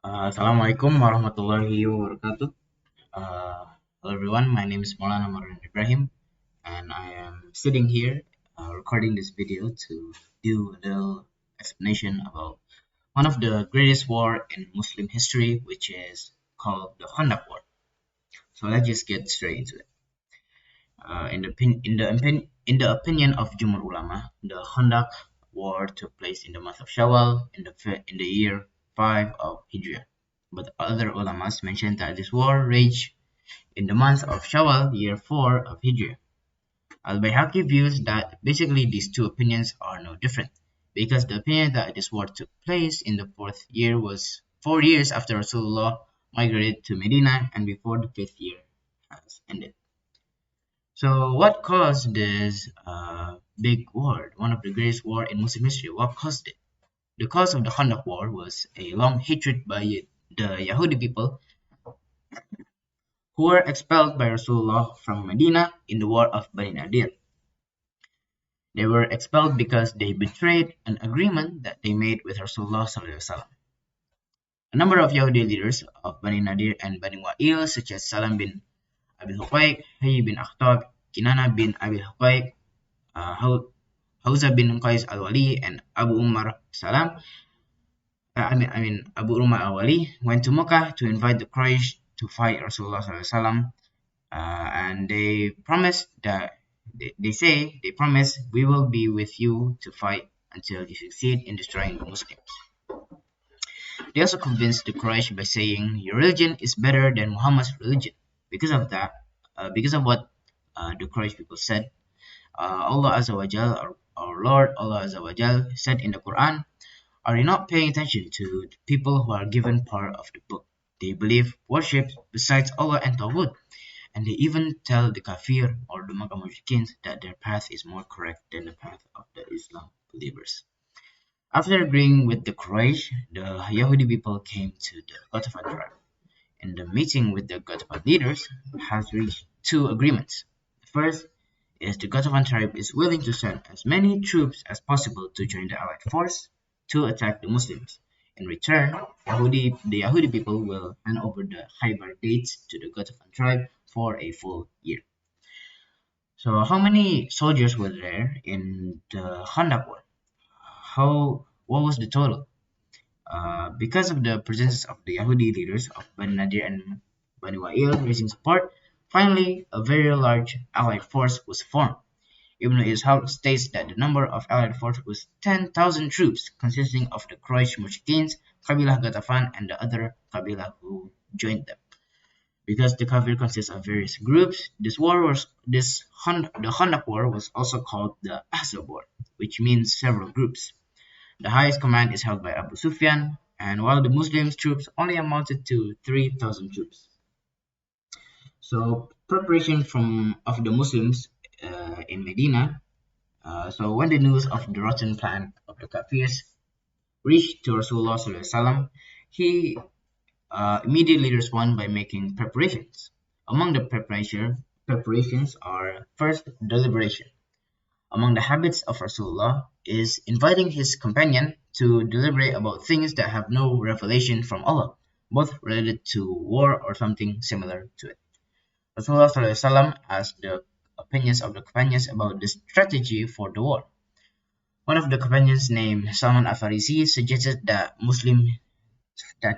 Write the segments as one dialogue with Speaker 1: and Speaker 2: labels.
Speaker 1: Assalamualaikum warahmatullahi wabarakatuh. Uh, Hello everyone, my name is Maulana Marwan Ibrahim, and I am sitting here recording this video to do a little explanation about one of the greatest war in Muslim history, which is called the Khandaq War. So let's just get straight into it. In the opinion of Jumhur Ulama, the Khandaq War took place in the month of Shawwal in the year 5 of Hijrah. But other ulamas mention that this war raged in the month of Shawwal, year 4 of Hijrah. Al-Bayhaqi views that basically these two opinions are no different, because the opinion that this war took place in the fourth year was 4 years after Rasulullah migrated to Medina and before the fifth year has ended. So, what caused this big war, one of the greatest war in Muslim history? What caused it? The cause of the Khandaq War was a long hatred by the Yahudi people who were expelled by Rasulullah from Medina in the War of Bani Nadir. They were expelled because they betrayed an agreement that they made with Rasulullah sallallahu alaihi wasallam. A number of Yahudi leaders of Bani Nadir and Bani Wa'il, such as Salam bin Abi Huqayq, Hayy bin Akhtab, Kinana bin Abi Huqayq, Hawza bin Qais al-Wali, and Abu Umar Salam, Abu Umar al-Wali, went to Mecca to invite the Quraysh to fight Rasulullah sallallahu alaihi wasallam, and they promised that they promise we will be with you to fight until you succeed in destroying the Muslims. They also convinced the Quraysh by saying your religion is better than Muhammad's religion. Because of that, because of what the Quraysh people said, Allah Azza wa Jal, our Lord Allah Azza wa Jal, said in the Quran, "Are you not paying attention to the people who are given part of the book? They believe worship besides Allah and Tawhid, and they even tell the kafir or the Makkah mushrikeen that their path is more correct than the path of the Islam believers." After agreeing with the Quraysh, the Yahudi people came to the Ghatafan tribe. In the meeting with the Ghatafan leaders, has reached two agreements. The first is the Ghatafan tribe is willing to send as many troops as possible to join the allied force to attack the Muslims. In return, the Yahudi people will hand over the Khaybar gates to the Ghatafan tribe for a full year. So how many soldiers were there in the Khandaq war? What was the total? Because of the presence of the Yahudi leaders of Bani Nadir and Bani Wa'il raising support, finally a very large allied force was formed. Ibn Ishaq states that the number of allied force was 10,000 troops, consisting of the Quraysh Mushrikeen, Qabilah Ghatafan, and the other Qabilah who joined them. Because the Kafir consists of various groups, the Khandaq War was also called the Ahzab War, which means several groups. The highest command is held by Abu Sufyan, and while the Muslims' troops only amounted to 3,000 troops. So preparation of the Muslims in Medina. So when the news of the rotten plan of the Kafirs reached to Rasulullah sallallahu alaihi wasallam, he immediately responded by making preparations. Among the preparations are first deliberation. Among the habits of Rasulullah is inviting his companion to deliberate about things that have no revelation from Allah, both related to war or something similar to it. Rasulullah ﷺ asked the opinions of the companions about the strategy for the war. One of the companions named Salman al-Farisi suggested that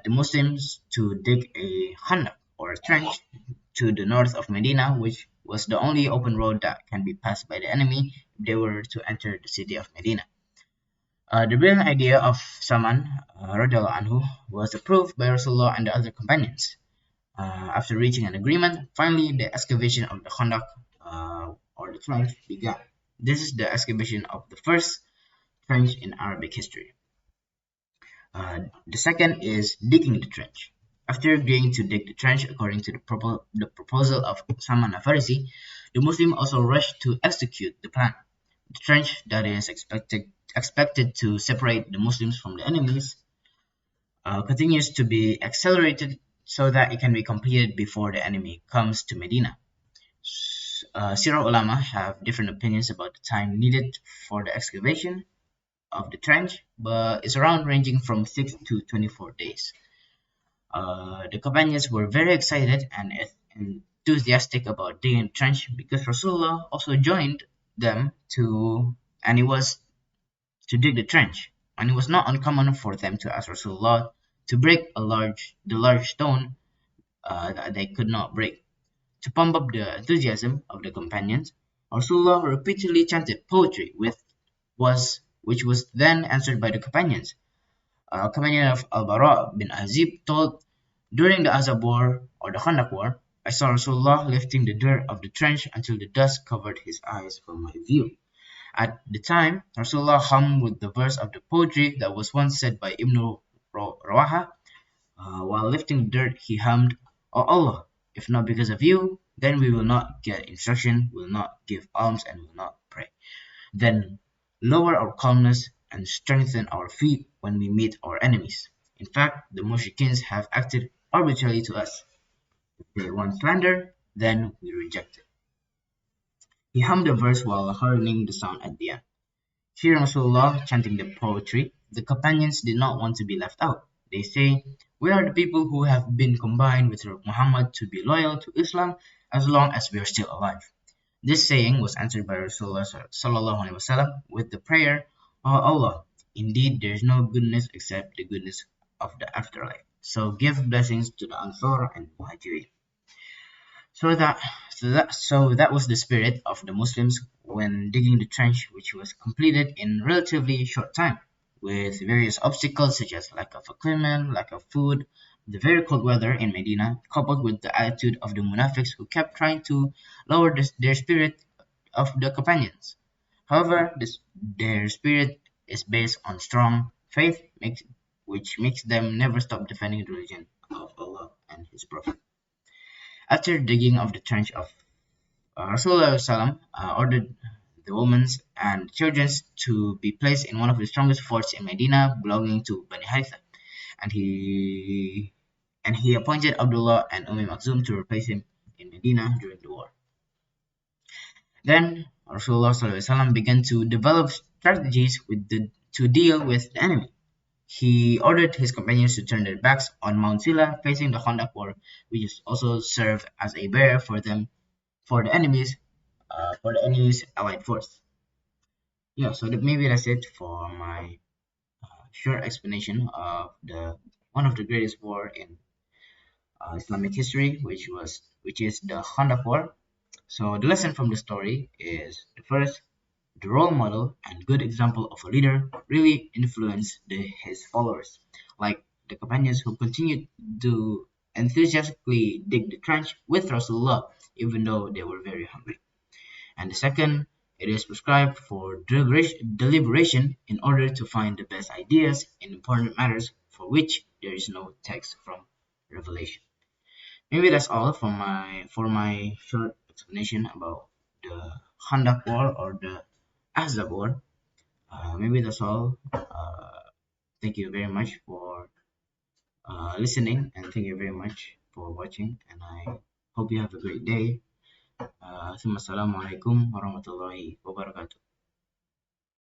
Speaker 1: the Muslims to dig a khandaq or a trench to the north of Medina, which was the only open road that can be passed by the enemy if they were to enter the city of Medina. The brilliant idea of Salman radiallahu anhu was approved by Rasulullah and the other companions. After reaching an agreement, finally the excavation of the Khandaq or the trench began. This is the excavation of the first trench in Arabic history. The second is digging the trench. After agreeing to dig the trench according to the proposal of Salman al-Farisi, the Muslim also rushed to execute the plan. The trench that is expected to separate the Muslims from the enemies continues to be accelerated so that it can be completed before the enemy comes to Medina. Sirah ulama have different opinions about the time needed for the excavation of the trench, but it's around ranging from 6 to 24 days. The companions were very excited and enthusiastic about digging the trench because Rasulullah also joined them and it was to dig the trench. And it was not uncommon for them to ask Rasulullah to break the large stone that they could not break. To pump up the enthusiasm of the companions, Rasulullah repeatedly chanted poetry which was then answered by the companions. A companion of Al-Bara bin Azib told, during the Azab war or the Khandaq war, I saw Rasulullah lifting the dirt of the trench until the dust covered his eyes from my view. At the time, Rasulullah hummed with the verse of the poetry that was once said by Ibn Rawaha. While lifting dirt, he hummed, O Allah, if not because of you, then we will not get instruction, will not give alms, and will not pray. Then lower our calmness and strengthen our feet when we meet our enemies. In fact, the mushrikins have acted arbitrarily to us. If they want slander, then we reject it. He hummed a verse while hardening the sound at the end. Hearing Rasulullah chanting the poetry, the companions did not want to be left out. They say, we are the people who have been combined with Muhammad to be loyal to Islam as long as we are still alive. This saying was answered by Rasulullah sallallahu alaihi wasallam with the prayer, O Allah, indeed there is no goodness except the goodness of the afterlife. So give blessings to the Ansar and Muhajirin. So that was the spirit of the Muslims when digging the trench, which was completed in relatively short time, with various obstacles such as lack of equipment, lack of food, the very cold weather in Medina, coupled with the attitude of the munafiqs who kept trying to lower their spirit of the companions. However, their spirit is based on strong faith, which makes them never stop defending the religion of Allah and His Prophet. After digging of the trench of Rasulullah ordered the women and children to be placed in one of the strongest forts in Medina belonging to Bani Haritha, and he appointed Abdullah and Makzum to replace him in Medina during the war. Then Rasulullah began to develop strategies to deal with the enemy. He ordered his companions to turn their backs on Mount Sila facing the Khandaq war, which also served as a barrier for the enemy's allied force. Yeah, so maybe that's it for my short explanation of the one of the greatest war in Islamic history, which is the Khandaq War. So the lesson from the story is the first, the role model and good example of a leader really influenced his followers, like the companions who continued to enthusiastically dig the trench with Rasulullah, even though they were very hungry. And the second, it is prescribed for deliberation in order to find the best ideas in important matters for which there is no text from Revelation. Maybe that's all for my short explanation about the Khandaq War or the Ahzab War. Maybe that's all. Thank you very much for listening, and thank you very much for watching. And I hope you have a great day. Assalamualaikum warahmatullahi wabarakatuh.